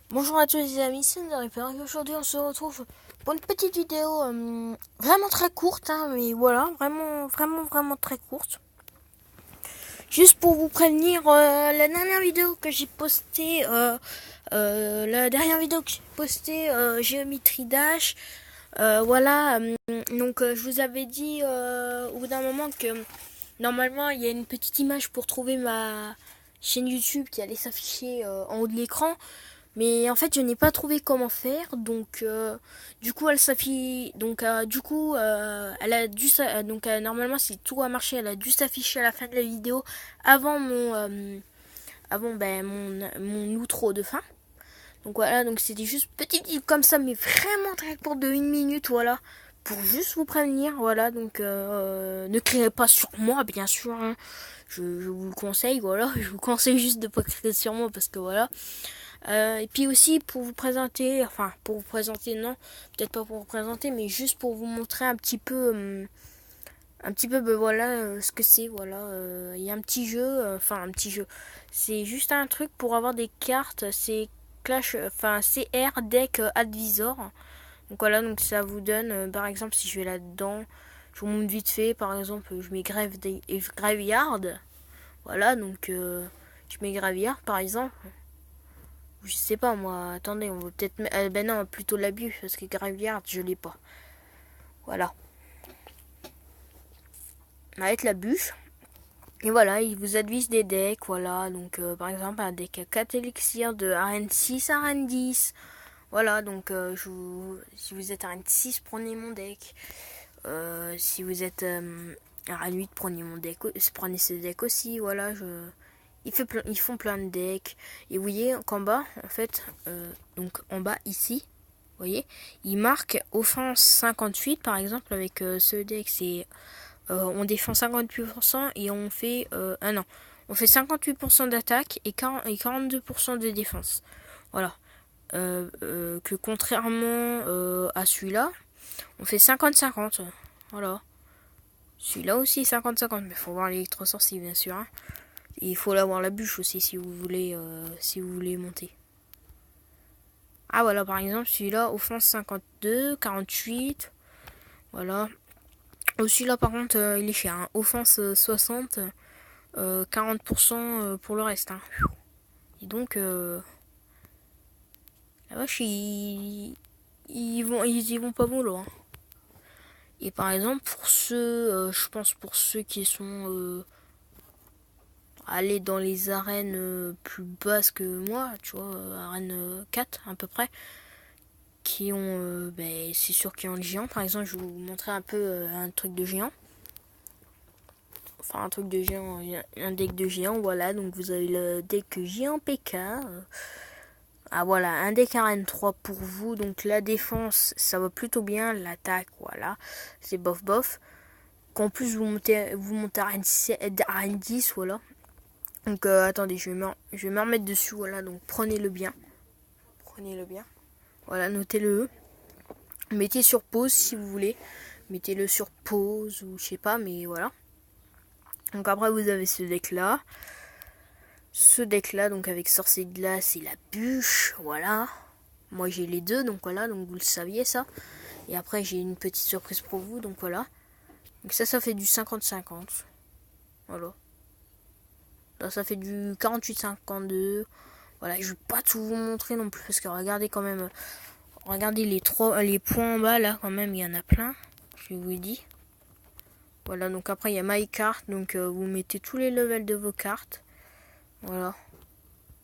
Bonjour à tous les amis, c'est Reaper et aujourd'hui on se retrouve pour une petite vidéo vraiment très courte, hein, mais voilà, vraiment très courte. Juste pour vous prévenir, la dernière vidéo que j'ai postée, Géométrie Dash, voilà, donc je vous avais dit au bout d'un moment que normalement il y a une petite image pour trouver ma chaîne YouTube qui allait s'afficher en haut de l'écran. Mais en fait, je n'ai pas trouvé comment faire, donc du coup, elle s'affiche. Donc elle a dû normalement, si tout a marché, elle a dû s'afficher à la fin de la vidéo avant mon outro de fin. Donc voilà, donc c'était juste petite vidéo comme ça, mais vraiment très courte de 1 minute, voilà, pour juste vous prévenir, voilà. Donc ne criez pas sur moi, bien sûr, hein. Je vous le conseille, voilà, je vous conseille juste de pas crier sur moi parce que voilà. Et puis aussi pour vous présenter, enfin pour vous présenter non, peut-être pas pour vous présenter, mais juste pour vous montrer un petit peu ben voilà ce que c'est, voilà. Il y a un petit jeu, enfin un petit jeu. C'est juste un truc pour avoir des cartes, c'est Clash, enfin CR Deck Advisor. Donc voilà, donc ça vous donne, par exemple si je vais là-dedans, je vous montre vite fait, par exemple je mets Graveyard, voilà donc je mets Graveyard par exemple. Je sais pas moi, attendez, on va peut-être... ben non, plutôt la bûche, parce que Graveyard, je l'ai pas. Voilà. Avec la bûche. Et voilà, il vous advise des decks, voilà. Donc, par exemple, un deck 4 élixirs de arène 6 à arène 10. Voilà, donc, si vous êtes arène 6, prenez mon deck. Si vous êtes arène 8, prenez mon deck. Prenez ce deck aussi, voilà. Ils font plein de decks. Et vous voyez qu'en bas, en fait, donc en bas ici, vous voyez, il marque offense 58 par exemple avec ce deck, c'est on défend 58% et on fait non, on fait 58% d'attaque et 42% de défense. Voilà. Que contrairement à celui-là, on fait 50-50. Voilà. Celui-là aussi 50-50, mais il faut voir l'électrosorcier bien sûr, hein. Et il faut l'avoir la bûche aussi si vous voulez monter. Ah voilà, par exemple, celui-là, offense 52, 48. Voilà. Celui-là, par contre, il est cher, hein. Offense 60, 40% pour le reste, hein. Et donc, la vache, ils y vont pas mollo, hein. Et par exemple, pour ceux, je pense pour ceux qui sont allés dans les arènes plus basses que moi, tu vois, arène 4 à peu près, qui ont, c'est sûr qu'ils ont le géant. Par exemple, je vais vous montrer un peu un truc de géant. Enfin, un truc de géant, un deck de géant, voilà. Donc, vous avez le deck géant PK. Ah, voilà, un deck arène 3 pour vous. Donc, la défense, ça va plutôt bien. L'attaque, voilà, c'est bof bof. Qu'en plus, vous montez arène 10, voilà. Donc, attendez, je vais me remettre dessus, voilà. Donc, prenez-le bien. Prenez-le bien. Voilà, notez-le. Mettez sur pause si vous voulez. Mettez-le sur pause ou je sais pas, mais voilà. Donc après vous avez ce deck là. Ce deck là, donc avec sorcier de glace et la bûche, voilà. Moi j'ai les deux, donc voilà, donc vous le saviez ça. Et après j'ai une petite surprise pour vous, donc voilà. Donc ça fait du 50-50. Voilà. Là ça fait du 48-52. Voilà, je vais pas tout vous montrer non plus parce que regardez quand même. Regardez les points en bas là quand même, il y en a plein. Je vous dis. Voilà, donc après il y a My Card, donc vous mettez tous les levels de vos cartes. Voilà.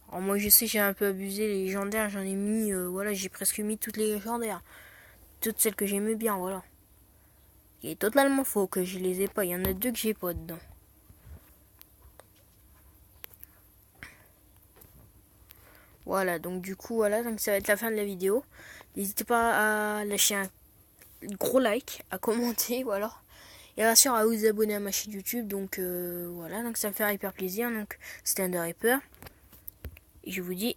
Alors moi je sais j'ai un peu abusé les légendaires, j'en ai mis, voilà, j'ai presque mis toutes les légendaires. Toutes celles que j'aimais bien, voilà. Il est totalement faux que je les ai pas, il y en a deux que j'ai pas dedans. Voilà, donc du coup, voilà, donc ça va être la fin de la vidéo. N'hésitez pas à lâcher un gros like, à commenter, voilà. Et bien sûr à vous abonner à ma chaîne YouTube, donc voilà, donc ça me fait hyper plaisir. Donc c'était Underhyper. Et je vous dis